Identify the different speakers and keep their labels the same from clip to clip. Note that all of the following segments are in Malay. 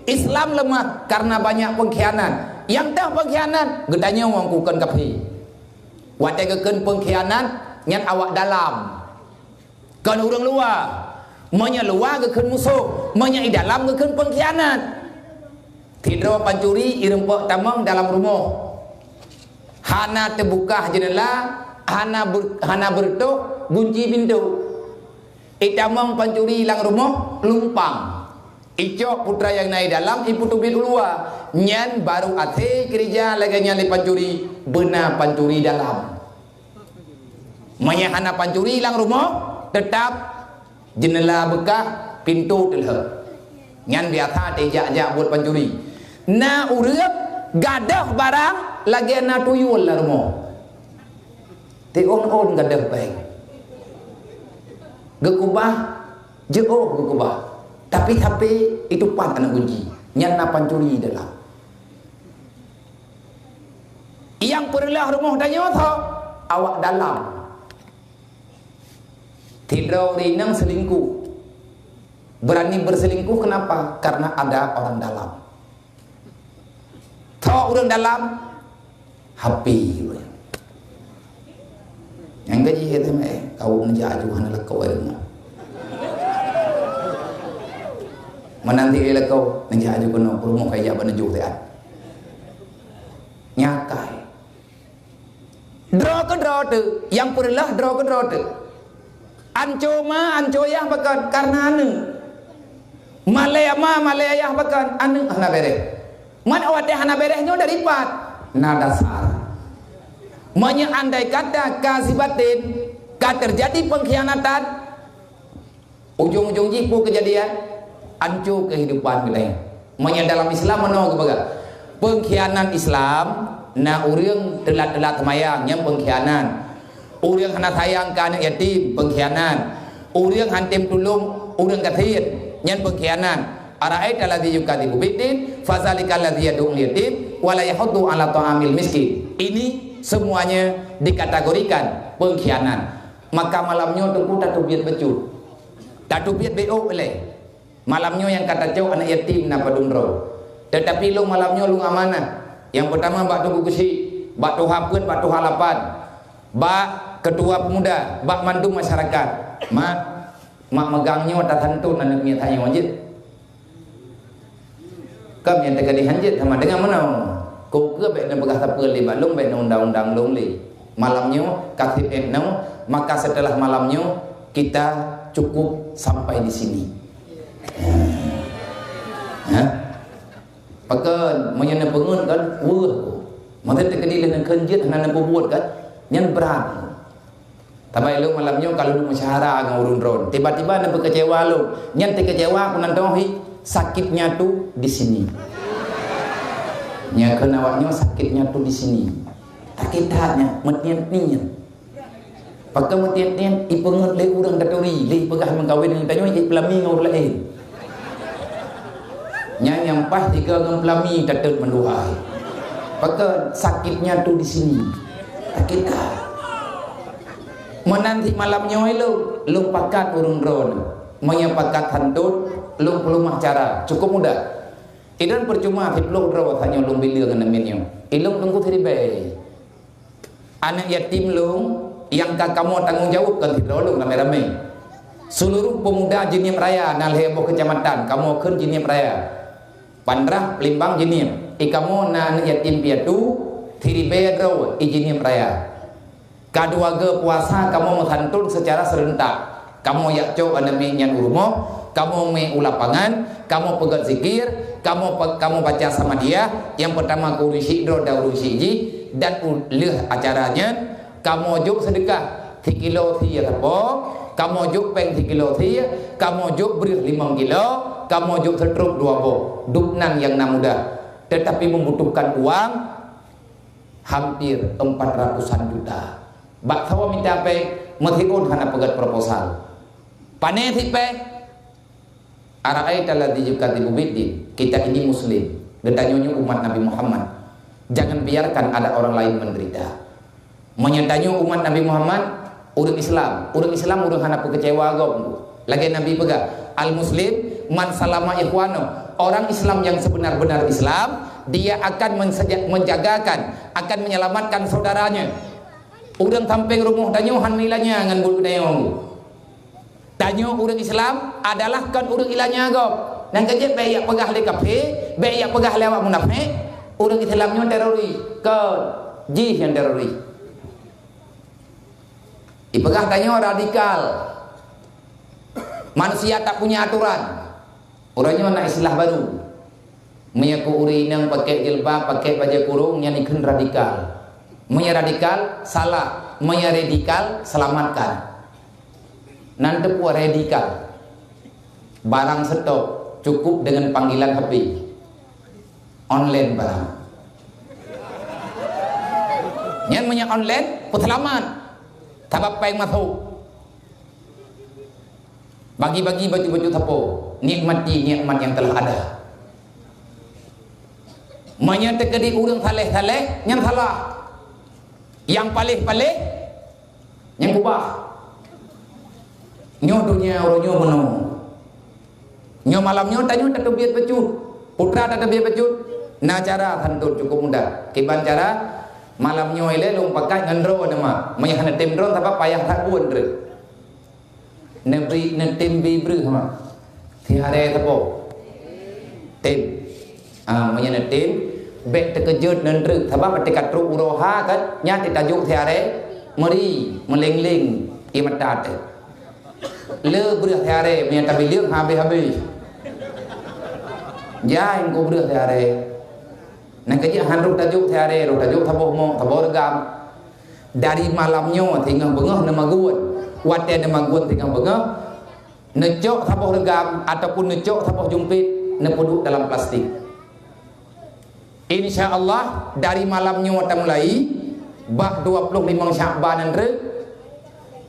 Speaker 1: Islam lemah karena banyak pengkhianat. Yang dah pengkhianat gedanya wong kuken kapi. Watai keken pengkhianat nyan awak dalam. Kan orang luar. Manya luar keken musuh, manya di dalam keken pengkhianat. Tidro pancuri irempak tamang dalam rumah. Hana terbuka jendela, hana bertuk kunci pintu. Itamang pancuri hilang rumah lumpang. Icok putra yang naik dalam, ibu tubit luar. Nyan baru ate kerja lagi nyan pancuri, benar pancuri dalam. Hana pancuri hilang rumah, tetap jendela bekah, pintu telha. Nyan biasa tejak-jak buat pancuri. Na urep gadah barang lagi na tuyul lah rumah. Te on gadah baik. Gekubah, jauh gekubah. Tapi itu pan anak kunci. Nyan na pancuri dalam. Yang perlah rumah tanya tho, awak dalam. Tidak rinang selingkuh. Berani berselingkuh kenapa? Karena ada orang dalam. Tho orang dalam happy. Yang gaji itu kau menjaju hana lekau ilmu. Menanti lekau menjaju kono rumah kaya jaban juk tean. Nyakai. Draw ke draw tu, yang perlah draw ke draw tu. Anco yah bakan karena anu. Malaya bakan anu hana bereh. Man awak hana berehnya dari pat. Na dasar. Manya andai kata kasih batin, terjadi pengkhianatan, ujung-ujung jipu kejadian, hancur kehidupan kita. Manya dalam Islam mana kebaga? Pengkhianat Islam, na urang telat-telat mayang yang pengkhianat. Urang hana sayang ke anak yatim, pengkhianat. Urang hantim tulung, urang kathir, yang pengkhianat. Ara'aita alladzi yukadzibu biddin, fazalikal ladzi yad'ul yatim wa la yahuddu 'ala ta'amil miskin. Ini semuanya dikategorikan pengkhianat. Maka malamnya tunggu tatubiat becut. Tatubiat BO boleh. Malamnya yang kata jauh anak yatim napa dumro. Tetapi lu malamnya lu amanah. Yang pertama bak tunggu kusi, bak tuhapeun, bak tuhalapan, bak ketua pemuda, bak mandu masyarakat. Mak megangnya tak tentu anak niat hanya wajib. Kam yang tegak dihanjit sama dengan mana? Kau ke baik dan begah tapel li balung baik undang-undang long li. Malamnya kasih enam, maka setelah malamnya kita cukup sampai di sini. Pakai menyana pengun kan, masa terkadang dengan kenjit hana buat kan, nyan berat. Tapi lu malamnya kalau lu masyarakat dengan urun ron, tiba-tiba nak kecewa lu, nyan terkecewa aku nanti sakitnya tuh di sini. Nya kenawaknya sakitnya tuh di sini. Sakitnya metian-tian. Pakai metian-tian ipengut le urang datori, le pegah mengkawin dengan tanya ik pelami ngau lain. Nya yang pas tiga ngam pelami datet menduhai. Pakai sakitnya tuh di sini. Sakitah. Menanti malamnya lu pakat urun ron. Manya pakat hantut, lu pelumah cara. Cukup mudah. Idan percuma hitlung rawat hanya lung bilir dengan namanya. Ilung tunggu teribay. Anak yatim lung yang kamu tanggung jawab kan tidak lung ramai-ramai. Seluruh pemuda Jinim Raya nalhebo kecamatan kamu ken Jinim Raya. Pandrah Limbang Jinim. Ikamu na anak yatim piatu teribay rawat Jinim Raya. Kedua ke puasa kamu menghantun secara serentak. Kamu yakco anaknya rumah, kamu me ulapangan, kamu pegat zikir, kamu baca sama dia. Yang pertama kurusi do daurusi ji dan ulih acaranya. Kamu juk sedekah 3 kilo tiya tapo, kamu juk peng 3 kilo tiya, kamu juk beri 5 kilo, kamu juk setrup 2 bo. Dupnan yang namuda, tetapi membutuhkan uang hampir 400-an juta. Bak tawa minta pe methikun hana pegat proposal. Pane thipe ara'aita alladzi yukadzibu biddin. Kita ini muslim, gedanyonyo umat Nabi Muhammad. Jangan biarkan ada orang lain menderita. Menyetanyo umat Nabi Muhammad urang Islam urang hana kecewa gom. Lagi Nabi pega al muslim man salama ikhwano orang Islam yang sebenar-benar Islam, dia akan menjagakan, akan menyelamatkan saudaranya. Urang tamping rumah danyo han milanya ngan bulu dayong. Danyo urang Islam adalah kan urang ilanya gop. Nang kejep bayak pegah le kafe, bayak pegah lewat munafik, urang Islamnya teroris, ke jih yang teroris. Ipegah danyo radikal. Manusia tak punya aturan. Orangnya nak istilah baru. Menyaku uri nang pakai jilbab, pakai baju kurung, yang ikut radikal. Menya radikal salah, menya radikal selamatkan. Nanti puas radikal. Barang stop cukup dengan panggilan HP. Online barang. Yang menya online, selamat. Tabap peng masuk. Bagi-bagi baju-baju tapo, nikmati nikmat yang telah ada. Menyatakan terkedi urang saleh-saleh, yang salah. Yang palih-palih, yang kubah. Nyo dunia orang nyo menung. Nyo malam nyo tanyo tak terbiat becut. Putra tak terbiat becut. Nah cara tantun cukup mudah. Kiban cara malam nyo ile lung pakai ngendro nama. Menyahana tim drone tapi payah tak buat dre. Nebri netim bibru sama. Tiada tapo. Tim. Menyahana tim. Bek terkejut nendru. Tapi ketika truk uroha kan nyati tajuk tiada. Meri melengling imatat. Le beruh tiada. Menyata bilik habis-habis. Jangan kau beruh tiada. Nak kerja handuk tajuk tiada, tajuk tabuh mo, tabuh regam. Dari malamnya tinggal bengah nama guan, waten nama guan tinggal bengah. Necok tabuh regam ataupun necok tabuh jumpit, nepuduk dalam plastik. Insya Allah dari malamnya kita mulai, bak 25 Syakban nanti,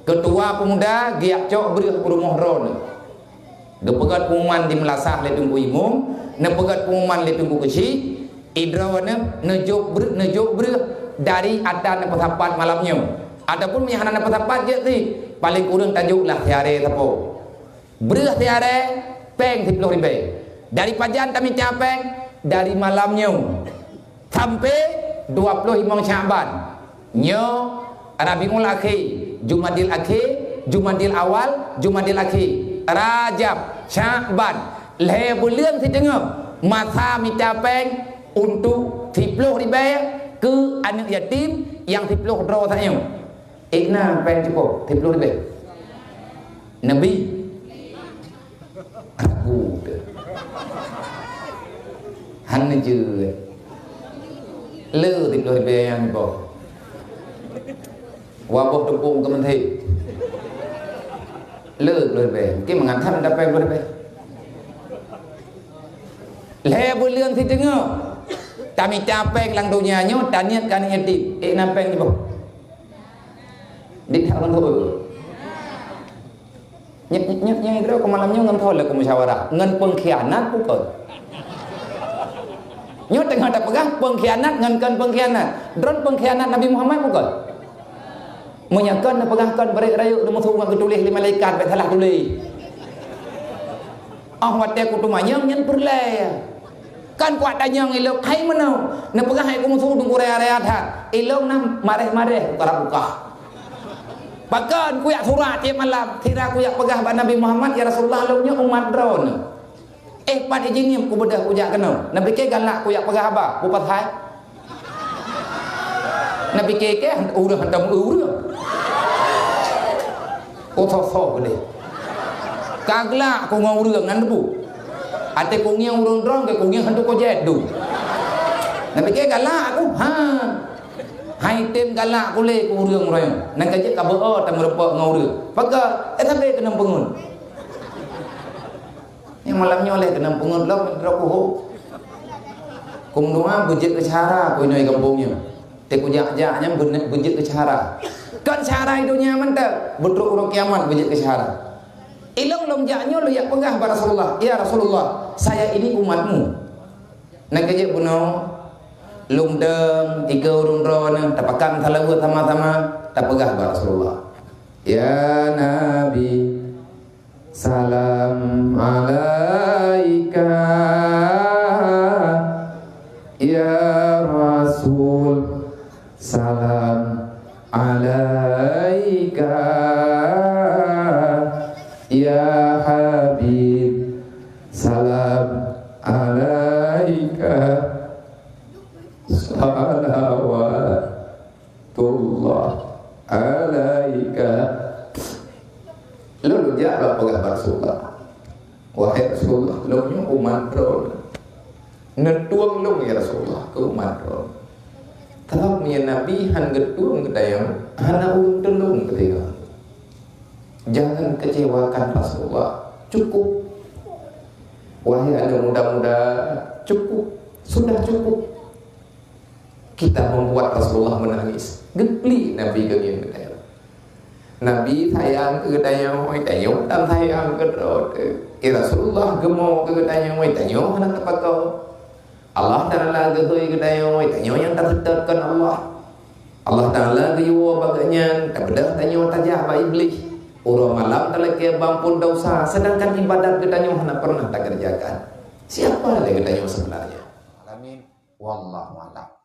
Speaker 1: ketua pemuda giak cok beruh rumah ron. Depegat pengumuman di melasah le tunggu imum, nepegat pengumuman le tunggu kecil. Idrawana nejok ber dari ada nepatapat malamnya. Adapun menyahana nepatapat je ti paling kurang tajuklah tiare tapo. Berah tiare peng 30 ribu. Dari pajan kami capek dari malamnya sampai 25 Syakban. Nyo Rabiul Akhir, Jumadil Akhir, Jumadil Awal, Jumadil Akhir, Rajab, Syakban. Le bulan si tengok masa mi capek untuk 30 ribu ke anak yatim yang 30 draw tanya. Ikna pen cukup 30 ribu. Nabi ragu. Han je. Le 30 ribu yang ni boh. Wabah tepung ke menteri. Le 30 ribu. Ki mengantar dapat 30 ribu. Le bulan si tengok. Kami capek lang dunia nyo, taniat kan yatim. Nampeng ni boh. Dik tak kan tu. Nyep itu ke malamnya ngan thol ke musyawarah. Ngan pengkhianat bukan. Nyo tengah tak pegang pengkhianat ngan kan pengkhianat. Dron pengkhianat Nabi Muhammad bukan. Menyakan pegahkan berik rayu demo sungai ketulis lima malaikat salah tulis. Wate kutumanya nyen perlay. Kan kuat danyang ilok hai menau na pegah hai kumusu dung area tha ilok nam mareh-mareh ukara buka bahkan kuyak surat tiap malam tira kuyak pegah ba Nabi Muhammad ya Rasulullah launya umat drone pat ijinim ku bedah kujak kenau nabi ke galak kuyak pegah ba bupat hai nabi ke udah hantam udah tho gede kagla ku ngau urang nan bu ate kungyang urang drong ke kungyang hantu ko jet du. Nabi ke galak aku hai tem galak ku le ku urang roy. Nang kaje ka beo ta merepok ngau urang. Paga sampai kena pengun. Yang malamnya oleh kena pengun lo ku ho. Kum doa bujit ke cara ku noi kampungnya. Te ku jak-jaknya bujit ke cara. Kan cara itu nyaman tak? Betruk urang kiamat bujit ke cara. Ilong lomjaknya lo yang pegah pada Rasulullah. Ya Rasulullah, saya ini umatmu. Nak kerja puno, lungdeng, tiga urung ron, tapakan talagu sama-sama, tak pegah pada Rasulullah. Ya Nabi, salam alaika. Ya Rasul salam alaika, ya Habib salam alaika, salawatullah alaika. Lalu jawab pengabar Rasulullah, wahai Rasulullah, lu umat ron ngetuang lu ya Rasulullah ke umat ron. Kalau punya Nabi han getuang kedayang hana ulun ketika. Jangan kecewakan Rasulullah, cukup. Wahai anak muda-muda, cukup, sudah cukup. Kita membuat Rasulullah menangis. Gepli Nabi kegin kedayang. Nabi sayang ke kedayang, oi tayong dan sayang ke Rasulullah gemo ke kedayang, oi tayong hana tapakau. Allah Ta'ala gehui kedayang, oi tayong yang terdekat Allah. Allah Ta'ala gehiwa baganya, kebedah tayong tajah ba iblis. Urang malam teleke bampun dosa, sedangkan ibadat kedayang hana pernah tak kerjakan. Siapa lagi kedayang sebenarnya? Amin. Wallahu a'lam.